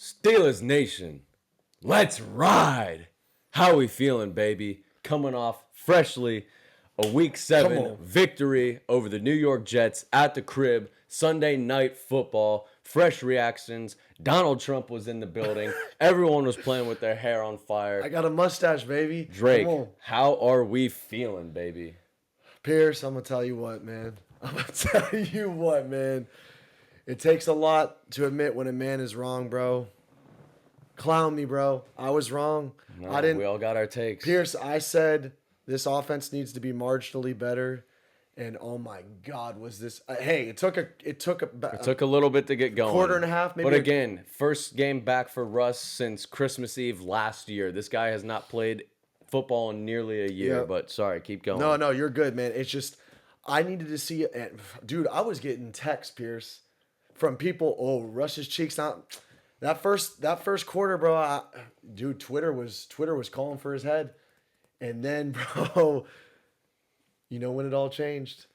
Steelers Nation, let's ride. How we feeling, baby? Coming off freshly a Week 7 victory over the New York Jets at the crib. Sunday night football, fresh reactions. Donald Trump was in the building. Everyone was playing with their hair on fire. I got a mustache, baby. Drake, how are we feeling, baby? Pierce, I'm going to tell you what, man. It takes a lot to admit when a man is wrong, bro. Clown me, bro. I was wrong. No, I didn't. We all got our takes. Pierce, I said this offense needs to be marginally better. And oh my God, was this? Hey, it took a little bit to get going. Quarter and a half, maybe. But again, first game back for Russ since Christmas Eve last year. This guy has not played football in nearly a year. Yeah. But sorry, keep going. No, you're good, man. It's just I needed to see it. And, dude, I was getting texts, Pierce, from people. Oh, Russ's cheeks out. That first quarter, bro. Twitter was calling for his head, and then, bro. You know when it all changed?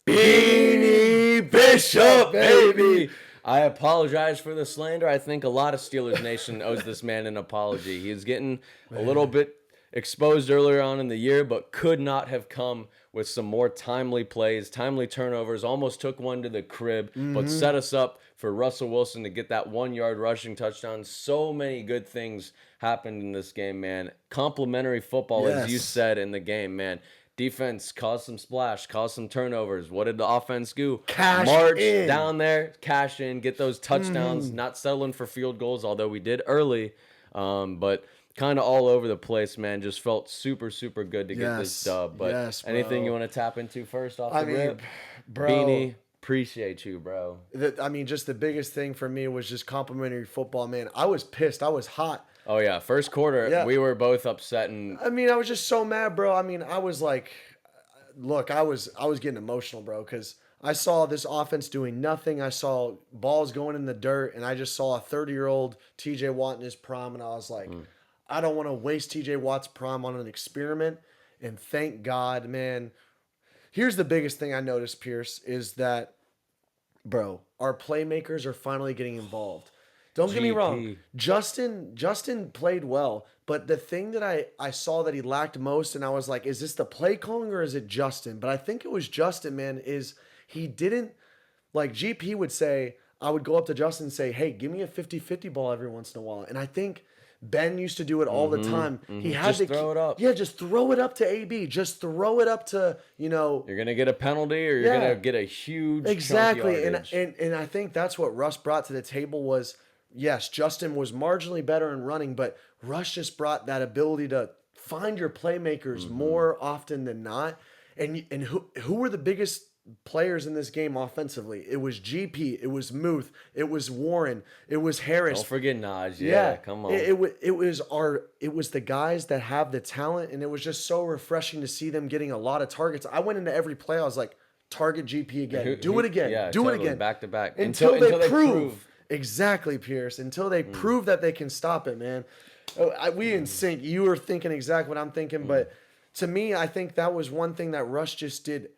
Beanie Bishop, baby! I apologize for the slander. I think a lot of Steelers Nation owes this man an apology. He was getting a little bit exposed earlier on in the year, but could not have come with some more timely plays, timely turnovers. Almost took one to the crib, but set us up for Russell Wilson to get that 1-yard rushing touchdown. So many good things happened in this game, man. Complimentary football, as you said in the game, man. Defense caused some splash, caused some turnovers. What did the offense do? March down there, cash in, get those touchdowns, not settling for field goals, although we did early. But kind of all over the place, man. Just felt super, super good to get this dub. But anything you want to tap into first off the rip? Bro. Beanie, appreciate you, bro. Just the biggest thing for me was just complimentary football, man. I was pissed. I was hot. Oh, yeah. First quarter, we were both upset. And I was just so mad, bro. I was like, look, I was getting emotional, bro, because I saw this offense doing nothing. I saw balls going in the dirt, and I just saw a 30-year-old TJ Watt in his prime, and I was like, I don't want to waste TJ Watt's prime on an experiment. And thank God, man. Here's the biggest thing I noticed, Pierce, is that, bro, our playmakers are finally getting involved. Don't get me wrong. Justin played well, but the thing that I saw that he lacked most, and I was like, is this the play calling or is it Justin? But I think it was Justin, man, is he didn't, like GP would say, I would go up to Justin and say, hey, give me a 50-50 ball every once in a while. And I think Ben used to do it all the time. He had to throw it up. Yeah, just throw it up to AB. Just throw it up to, You're going to get a penalty or you're going to get a huge Exactly. And I think that's what Russ brought to the table was, yes, Justin was marginally better in running, but Russ just brought that ability to find your playmakers more often than not. And who were the biggest players in this game offensively? It was GP, it was Muth, it was Warren, it was Harris. Don't forget Naj. Yeah, come on. It was the guys that have the talent, and it was just so refreshing to see them getting a lot of targets. I went into every play, I was like, target GP again. Do it again. Yeah, do it again. Back to back. Until they prove. Exactly, Pierce. Until they prove that they can stop it, man. We in sync. You were thinking exactly what I'm thinking, but to me, I think that was one thing that Russ just did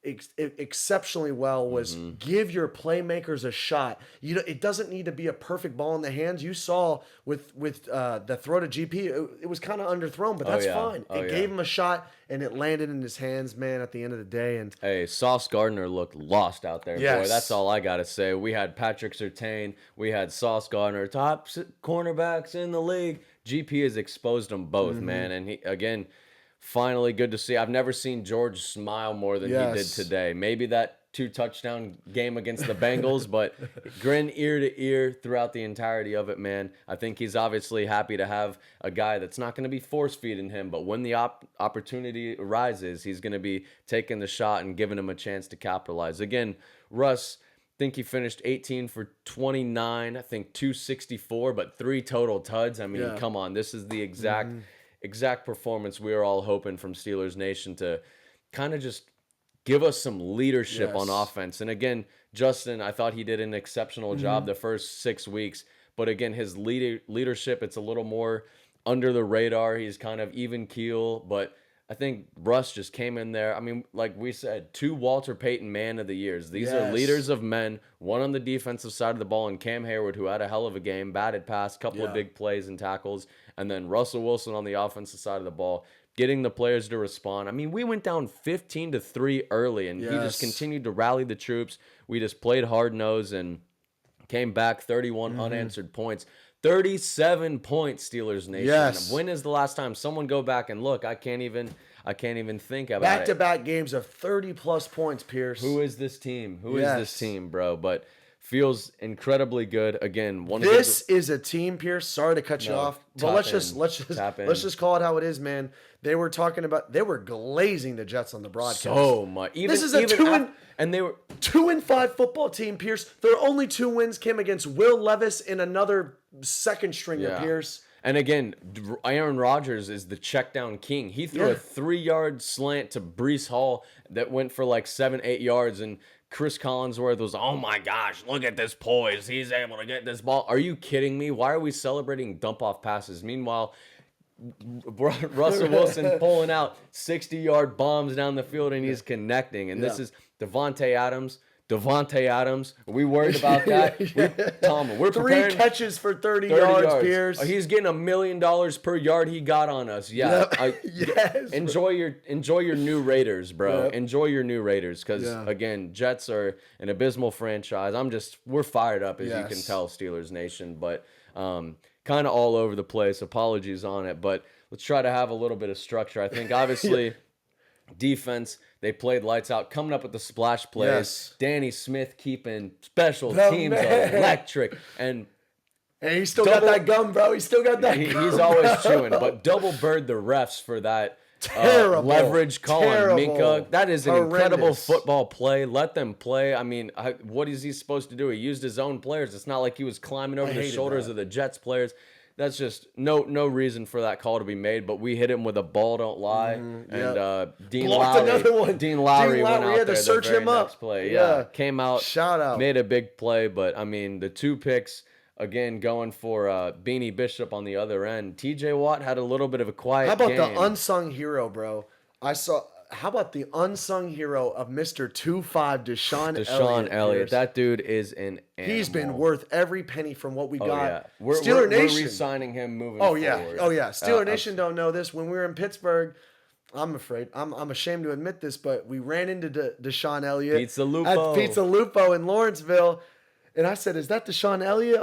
exceptionally well was give your playmakers a shot. It doesn't need to be a perfect ball in the hands. You saw with the throw to GP, it was kind of underthrown, but that's fine. It gave him a shot, and it landed in his hands, man, at the end of the day. And hey, Sauce Gardner looked lost out there, boy. That's all I got to say. We had Patrick Surtain. We had Sauce Gardner, top cornerbacks in the league. GP has exposed them both, man. And he, again, finally good to see. I've never seen George smile more than he did today. Maybe that 2-touchdown game against the Bengals, but grin ear to ear throughout the entirety of it, man. I think he's obviously happy to have a guy that's not going to be force-feeding him, but when the opportunity arises, he's going to be taking the shot and giving him a chance to capitalize. Again, Russ, I think he finished 18 for 29, I think 264, but 3 total tuds. Come on, this is the exact performance we were all hoping from Steelers Nation to kind of just give us some leadership on offense. And again, Justin, I thought he did an exceptional job the first 6 weeks. But again, his leadership, it's a little more under the radar. He's kind of even keel. But I think Russ just came in there. I mean, like we said, 2 Walter Payton Man of the Years. These are leaders of men. One on the defensive side of the ball, and Cam Hayward, who had a hell of a game, batted pass, couple of big plays and tackles, and then Russell Wilson on the offensive side of the ball, getting the players to respond. I mean, we went down 15-3 early, and he just continued to rally the troops. We just played hard-nosed and came back 31 unanswered points. 37 points, Steelers Nation. Yes. When is the last time someone go back and look? I can't even think about it. Back-to-back games of 30-plus points, Pierce. Who is this team? Who is this team, bro? But feels incredibly good. Again, this is a team, Pierce. Sorry to cut you off, but let's just call it how it is, man. They were glazing the Jets on the broadcast. So much. This is a 2-5 football team, Pierce. Their only 2 wins came against Will Levis and another second stringer, Pierce. And again, Aaron Rodgers is the check down king. He threw a 3-yard slant to Breece Hall that went for like 7-8 yards, and Chris Collinsworth was, oh my gosh, look at this poise. He's able to get this ball. Are you kidding me? Why are we celebrating dump off passes? Meanwhile, Russell Wilson pulling out 60-yard bombs down the field, and he's connecting. And this is Devontae Adams. Are we worried about that? We're 3 catches for 30 yards, Pierce. He's getting $1 million per yard he got on us. Yeah. Enjoy your new Raiders, bro. Enjoy your new Raiders, because again, Jets are an abysmal franchise. We're fired up, as you can tell, Steelers Nation, but kind of all over the place. Apologies on it, but let's try to have a little bit of structure. I think obviously defense, they played lights out, coming up with the splash plays. Danny Smith keeping special teams electric, and he still got that gum, bro. He still got that gum. He's always chewing, but double bird the refs for that leverage call on Minka. That is an incredible football play. Let them play. I mean, what is he supposed to do? He used his own players. It's not like he was climbing over the shoulders of the Jets players. That's just no reason for that call to be made. But we hit him with a ball don't lie, and Dean Lowry went out had to there search the very him up. next play. Came out, shout out, made a big play. But I mean, the 2 picks again going for Beanie Bishop on the other end. T.J. Watt had a little bit of a quiet. How about game. The unsung hero, bro? How about the unsung hero of Mr. 2-5, Deshaun Elliott? That dude is an animal. He's been worth every penny from what we got. Yeah. Steeler Nation. We're re-signing him moving forward. Yeah. Steeler Nation don't know this. When we were in Pittsburgh, I'm ashamed to admit this, but we ran into Deshaun Elliott at Pizza Lupo in Lawrenceville. And I said, "Is that Deshaun Elliott?"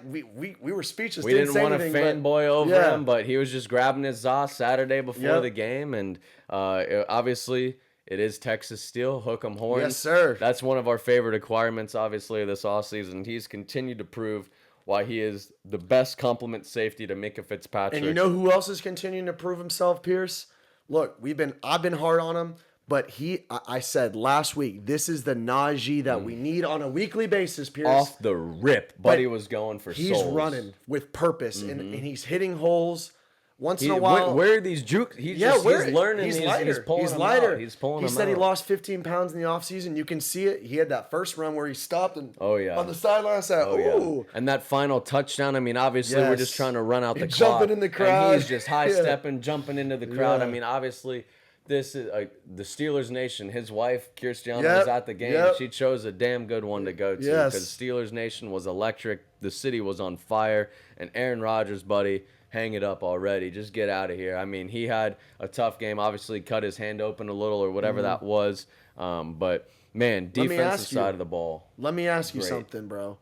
We were speechless. We didn't want to fanboy over him, but he was just grabbing his Zoss Saturday before the game, and obviously it is Texas Steel, hook 'em horns. Yes, sir. That's one of our favorite acquirements, obviously, this offseason. He's continued to prove why he is the best complement safety to Minka Fitzpatrick. And you know who else is continuing to prove himself, Pierce? Look, I've been hard on him. But I said last week, this is the Najee that we need on a weekly basis, Pierce. Off the rip, Buddy was going for He's souls. running with purpose, and he's hitting holes once in a while. Where are these jukes? He's learning. He's lighter. He's lighter. He's pulling them out. He said he lost 15 pounds in the offseason. You can see it. He had that first run where he stopped and on the sideline. I said, ooh. And that final touchdown, I mean, obviously we're just trying to run out the clock. Jumping in the crowd. And he's just high-stepping, jumping into the crowd. I mean, obviously... This is the Steelers Nation. His wife, Kirstiana, was at the game. She chose a damn good one to go to because Steelers Nation was electric. The city was on fire. And Aaron Rodgers, buddy, hang it up already. Just get out of here. I mean, he had a tough game. Obviously, cut his hand open a little or whatever that was. But, man, defensive side of the ball. Let me ask you something, bro.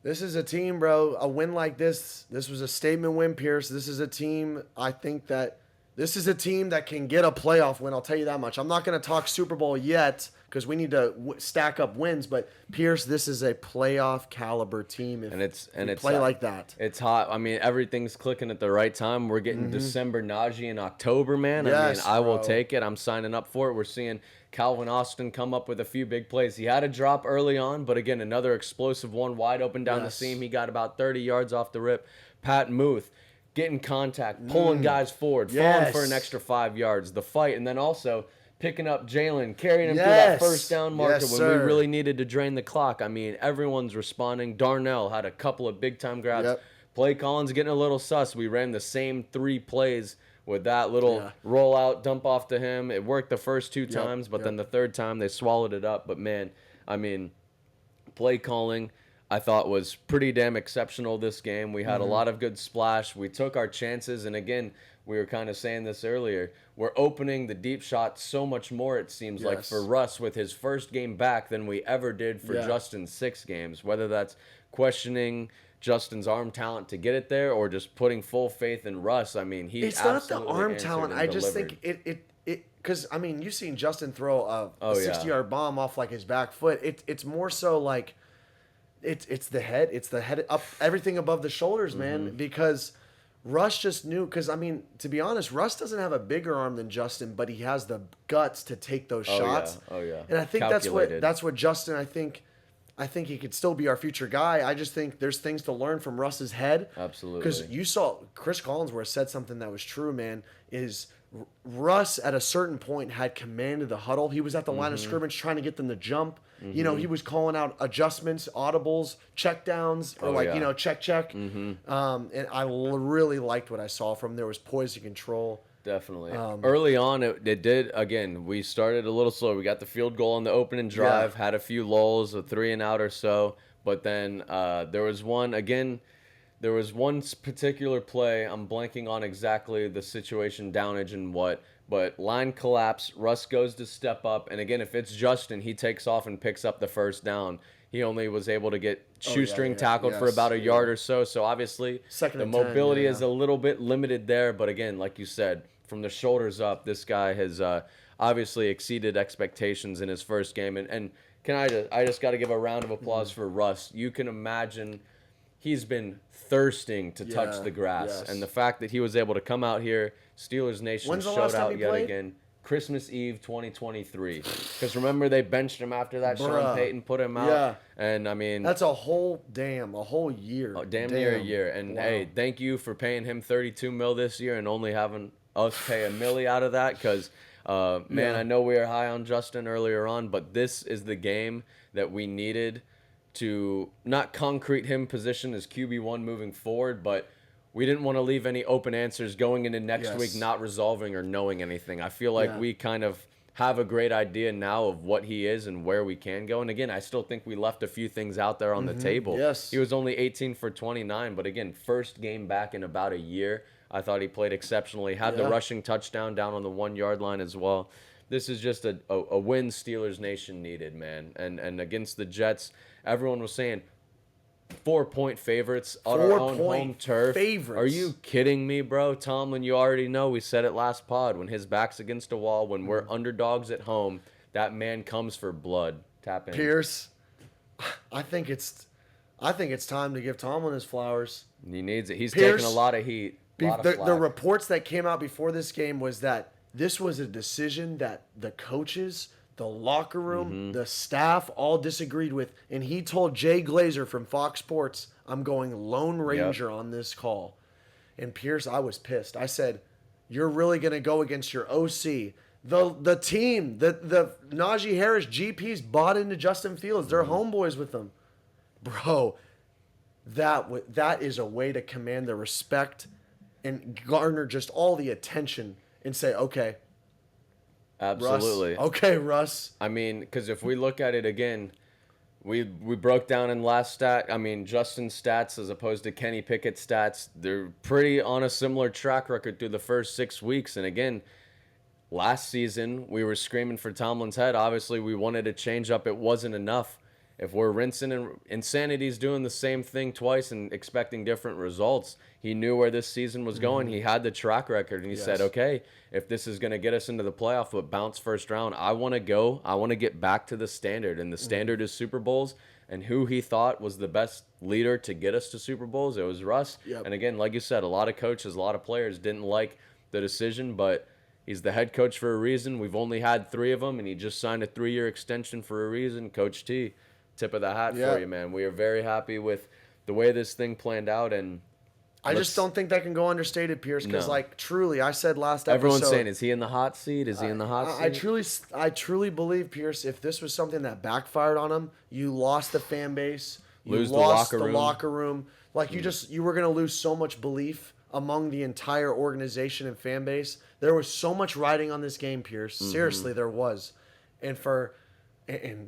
This is a team, bro. A win like this was a statement win, Pierce. This is a team, I think that this is a team that can get a playoff win. I'll tell you that much. I'm not going to talk Super Bowl yet because we need to stack up wins. But Pierce, this is a playoff caliber team. If it's play like that, it's hot. I mean, everything's clicking at the right time. We're getting December Najee in October, man. I will take it. I'm signing up for it. We're seeing Calvin Austin come up with a few big plays. He had a drop early on, but again, another explosive one wide open down the seam. He got about 30 yards off the rip. Pat Muth. Getting contact, pulling guys forward, falling for an extra 5 yards, the fight, and then also picking up Jalen, carrying him through that first down marker when we really needed to drain the clock. I mean, everyone's responding. Darnell had a couple of big-time grabs. Play Collins getting a little sus. We ran the same 3 plays with that little rollout dump off to him. It worked the first 2 times, but then the third time they swallowed it up. But man, I mean, play calling I thought was pretty damn exceptional this game. We had a lot of good splash. We took our chances, and again, we were kind of saying this earlier. We're opening the deep shot so much more, it seems like, for Russ with his first game back than we ever did for Justin's 6 games. Whether that's questioning Justin's arm talent to get it there or just putting full faith in Russ. I mean, it's not the arm talent. I just think it because I mean, you've seen Justin throw a 60-yard bomb off like his back foot. It's more so like it's the head up, everything above the shoulders, man. Because Russ just knew. Because I mean, to be honest, Russ doesn't have a bigger arm than Justin, but he has the guts to take those shots. And I think that's what Justin. I think he could still be our future guy. I just think there's things to learn from Russ's head. Absolutely. Because you saw Chris Collinsworth said something that was true, man, is Russ at a certain point had command of the huddle. He was at the line of scrimmage trying to get them to jump. You know, he was calling out adjustments, audibles, check downs, or you know, check. And I really liked what I saw from him. There was poise and control. Definitely. Early on, it did. Again, we started a little slow. We got the field goal on the opening drive, had a few lulls, a 3 and out or so. But then there was one particular play. I'm blanking on exactly the situation, downage and what. But line collapse, Russ goes to step up. And again, if it's Justin, he takes off and picks up the first down. He only was able to get shoestring tackled for about a yard or so. So obviously, the mobility is a little bit limited there. But again, like you said, from the shoulders up, this guy has obviously exceeded expectations in his first game. And I just got to give a round of applause for Russ. You can imagine he's been thirsting to touch the grass. And the fact that he was able to come out here, Steelers Nation showed out yet again. Christmas Eve 2023. Because remember, they benched him after that. Sean Payton put him out. And I mean, that's a whole year. Damn near a year. And hey, thank you for paying him $32 million this year and only having us pay $1 million out of that. Because man, I know we were high on Justin earlier on, but this is the game that we needed to not concrete him position as QB1 moving forward, but we didn't want to leave any open answers going into next week not resolving or knowing anything. I feel like we kind of have a great idea now of what he is and where we can go. And again, I still think we left a few things out there on the table. He was only 18 for 29, but again, first game back in about a year. I thought he played exceptionally. Had the rushing touchdown down on the 1 yard line as well. This is just a win Steelers Nation needed, man. And against the Jets, everyone was saying 4-point favorites on our own home turf. Are you kidding me, bro? Tomlin, you already know. We said it last pod. When his back's against a wall, when we're underdogs at home, that man comes for blood. Tap in. Pierce, I think it's time to give Tomlin his flowers. He needs it. He's taking a lot of heat. The reports that came out before this game was that this was a decision that the coaches, the locker room, the staff all disagreed with. And he told Jay Glazer from Fox Sports, I'm going Lone Ranger on this call. And Pierce, I was pissed. I said, you're really going to go against your OC. The team, the Najee Harris GPs bought into Justin Fields. They're homeboys with them. Bro, that is a way to command the respect and garner just all the attention and say, okay, absolutely. Russ. Okay, Russ. I mean, because if we look at it again, we broke down in last stat. I mean, Justin's stats as opposed to Kenny Pickett's stats, they're pretty on a similar track record through the first 6 weeks. And again, last season, we were screaming for Tomlin's head. Obviously, we wanted to change up. It wasn't enough. If we're rinsing and Insanity's doing the same thing twice and expecting different results, he knew where this season was going. He had the track record, and he said, okay, if this is going to get us into the playoff but bounce first round, I want to get back to the standard, and the standard is Super Bowls. And who he thought was the best leader to get us to Super Bowls, it was Russ. And again, like you said, a lot of coaches, a lot of players didn't like the decision, but he's the head coach for a reason. We've only had 3 of them, and he just signed a 3-year extension for a reason. Coach T, tip of the hat for you, man. We are very happy with the way this thing planned out, and I just don't think that can go understated, Pierce, because like truly, I said last episode. Everyone's saying, is he in the hot seat? Is he in the hot seat? I truly believe, Pierce, if this was something that backfired on him, you lost the fan base, you lost the locker room. Like you were gonna lose so much belief among the entire organization and fan base. There was so much riding on this game, Pierce. Seriously, there was. And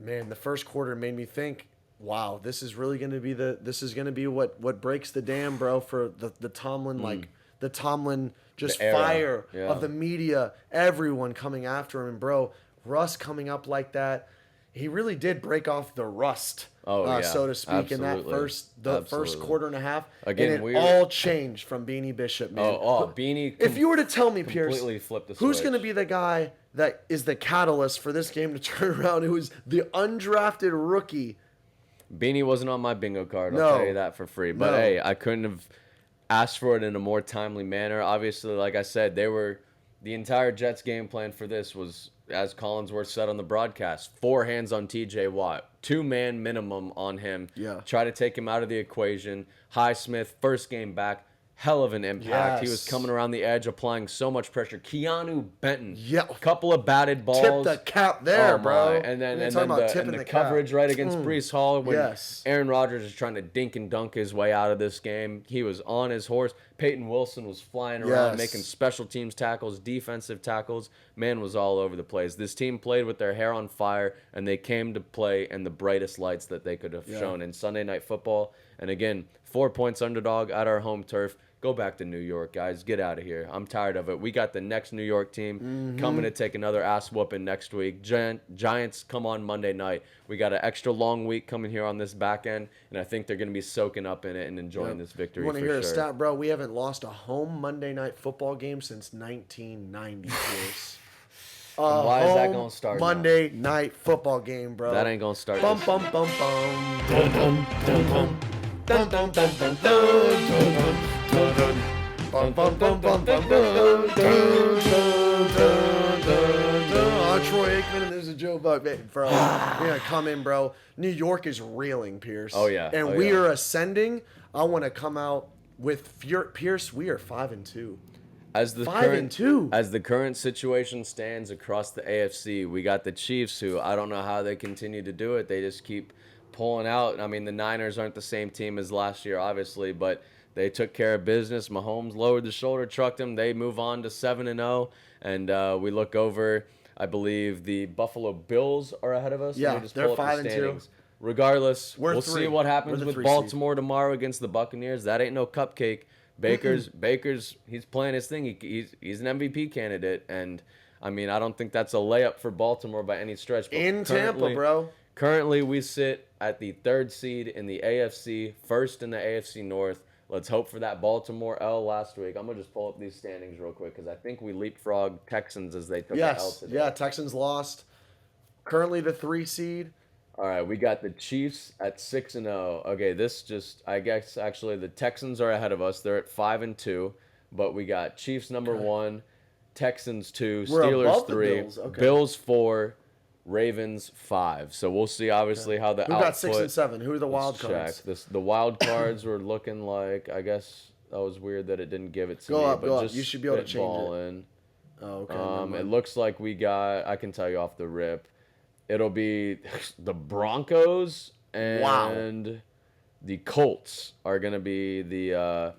man, the first quarter made me think, wow, this is really gonna be what breaks the dam, bro, for the Tomlin the Tomlin just The era. fire Yeah. of the media, everyone coming after him, and bro, Russ coming up like that. He really did break off the rust, so to speak, in that first quarter and a half. Again, and it all changed from Beanie Bishop, man. Beanie. If you were to tell me, Pierce, completely flipped the who's switch. going to be the guy that is the catalyst for this game to turn around? Who is the undrafted rookie? Beanie wasn't on my bingo card. No. I'll tell you that for free. But No. hey, I couldn't have asked for it in a more timely manner. Obviously, like I said, the entire Jets game plan for this was, as Collinsworth said on the broadcast, 4 hands on TJ Watt, 2-man minimum on him. Yeah. Try to take him out of the equation. Highsmith, first game back, hell of an impact. He was Yes. coming around the edge, applying so much pressure. Keanu Benton, Yeah. couple of batted balls. Tip the cap there, Oh, bro. my. And then, You're and talking then about the, tipping and the the cap. coverage right against Breece Hall when Yes. Aaron Rodgers is trying to dink and dunk his way out of this game. He was on his horse. Peyton Wilson was flying around, Yes. making special teams tackles, defensive tackles. Man was all over the place. This team played with their hair on fire, and they came to play in the brightest lights that they could have shown in Sunday Night Football. And again, 4 points underdog at our home turf. Go back to New York, guys. Get out of here. I'm tired of it. We got the next New York team coming to take another ass whooping next week. Giants come on Monday night. We got an extra long week coming here on this back end, and I think they're going to be soaking up in it and enjoying this victory You want for to hear sure. a stat, bro? We haven't lost a home Monday night football game since 1990. Pierce. Why is that Home gonna start now? Monday night football game, bro. That ain't going to start Bum this bum season. bum bum. Dun dun dun dun. Dun dun dun dun dun dun dun dun. Bum bum bum bum bum bum. Dun dun dun dun dun. Troy Aikman and there's a Joe Buck, man, bro. We're gonna come in, bro. New York is reeling, Pierce. Oh, yeah. And Oh, we yeah. are ascending. I want to come out with Pierce. We are 5-2. As the 5-2. As the current situation stands across the AFC, we got the Chiefs, who I don't know how they continue to do it. They just keep pulling out. I mean, the Niners aren't the same team as last year, obviously, but they took care of business. Mahomes lowered the shoulder, trucked him. They move on to 7-0, and we look over. I believe the Buffalo Bills are ahead of us. Yeah, Let me just they're pull up the 5-2. standings. Regardless, We're we'll three. see what We're happens the with 3 seed. Baltimore tomorrow against the Buccaneers. That ain't no cupcake. Baker's he's playing his thing. He's an MVP candidate, and I mean I don't think that's a layup for Baltimore by any stretch. But In Tampa, bro. Currently, we sit at the 3rd seed in the AFC, first in the AFC North. Let's hope for that Baltimore L last week. I'm gonna just pull up these standings real quick because I think we leapfrogged Texans as they took the L Yes. today. Yeah, Texans lost. Currently the 3 seed. All right, we got the Chiefs at 6-0. Okay, I guess actually the Texans are ahead of us. They're at 5-2, but we got Chiefs number 1, Texans 2, We're Steelers above the 3, Bills. Okay. Bills 4, Ravens 5. So we'll see obviously how the Who got 6 and 7? Who are the wild cards? The wild cards were looking like, I guess that was weird that it didn't give it to Go me, up, but go up. just You should be able to change it. spitballing. Oh, okay. never It mind. looks like we got, I can tell you off the rip, it'll be the Broncos and the Colts are going to be the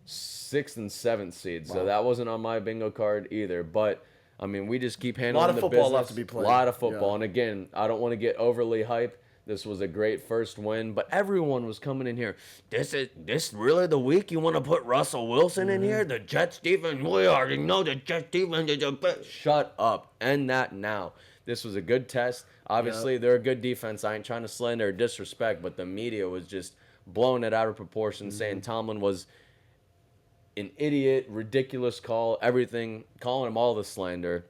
6th and 7th seeds. So that wasn't on my bingo card either. But, I mean, we just keep handling the football business. left to be played. A lot of football. Yeah. And, again, I don't want to get overly hype. This was a great first win, but everyone was coming in here. This really the week you want to put Russell Wilson in here? The Jets defense, we already know the Jets defense is a bit. Shut up. End that now. This was a good test. Obviously, they're a good defense. I ain't trying to slander or disrespect, but the media was just blowing it out of proportion, saying Tomlin was an idiot, ridiculous call, everything, calling him all the slander.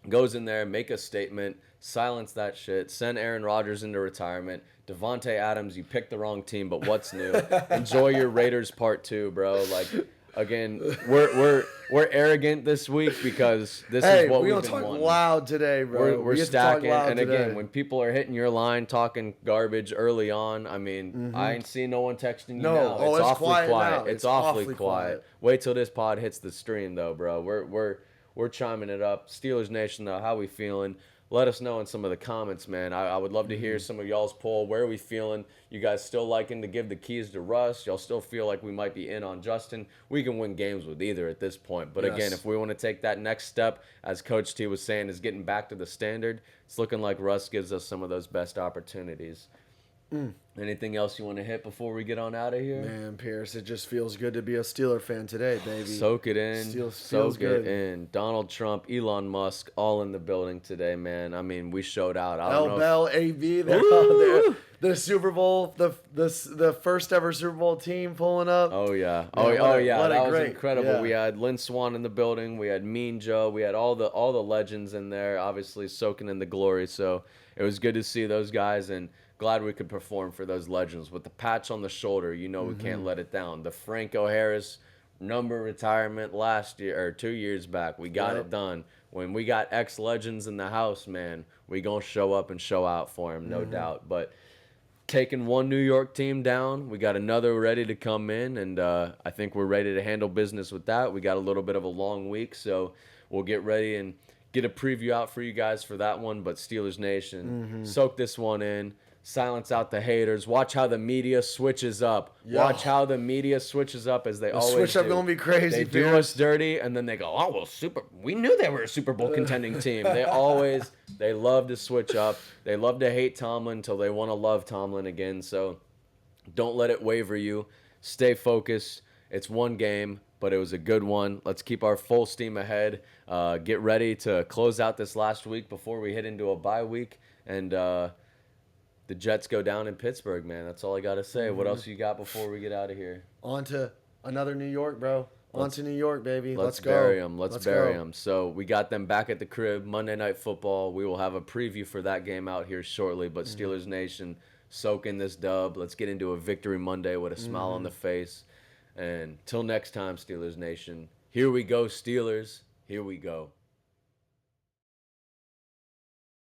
Goes in there, make a statement, silence that shit, send Aaron Rodgers into retirement. Devontae Adams, you picked the wrong team, but what's new? Enjoy your Raiders part 2, bro. Like, again, we're arrogant this week because this is what we we've gonna been talk wanting. loud today, bro. We're We get to talk stacking, loud and today. again, when people are hitting your line talking garbage early on, I mean, I ain't seen no one texting you No. now. Oh, It's it's awfully quiet quiet. now. It's It's awfully awfully quiet. quiet. Wait till this pod hits the stream, though, bro. We're chiming it up. Steelers Nation, though, how we feeling? let us know in some of the comments, man. I would love to hear some of y'all's poll. Where are we feeling? You guys still liking to give the keys to Russ? Y'all still feel like we might be in on Justin? We can win games with either at this point. But again, if we want to take that next step, as Coach T was saying, is getting back to the standard, it's looking like Russ gives us some of those best opportunities. Anything else you want to hit before we get on out of here? Man, Pierce, it just feels good to be a Steeler fan today, baby. Soak it in. Soak it in. Donald Trump, Elon Musk, all in the building today, man. I mean, we showed out. I don't know. Bell, AV, they're out there. The Super Bowl, the first ever Super Bowl team pulling up. Oh yeah, Man, oh yeah, that was great, incredible. yeah. We had Lynn Swan in the building. We had Mean Joe. We had all the legends in there, obviously soaking in the glory. So it was good to see those guys, and glad we could perform for those legends. With the patch on the shoulder, you know we can't let it down. The Franco Harris number retirement last year or 2 years back, we got it done. When we got ex-legends in the house, man, we gonna show up and show out for him, no doubt. But taking one New York team down, we got another ready to come in, and I think we're ready to handle business with that. We got a little bit of a long week, so we'll get ready and get a preview out for you guys for that one. But Steelers Nation, soak this one in. Silence out the haters. Watch how the media switches up. Watch how the media switches up as they always do. Switch up gonna be crazy. They do us dirty, and then they go, "Oh well, we knew they were a Super Bowl contending team." They love to switch up. They love to hate Tomlin until they want to love Tomlin again. So don't let it waver you. Stay focused. It's one game, but it was a good one. Let's keep our full steam ahead. Get ready to close out this last week before we head into a bye week, and the Jets go down in Pittsburgh, man. That's all I got to say. What else you got before we get out of here? On to another New York, bro. On to New York, baby. Let's go. Bury them. Let's bury them. So we got them back at the crib, Monday Night Football. We will have a preview for that game out here shortly. But Steelers Nation, soak in this dub. Let's get into a victory Monday with a smile on the face. And till next time, Steelers Nation, here we go, Steelers. Here we go.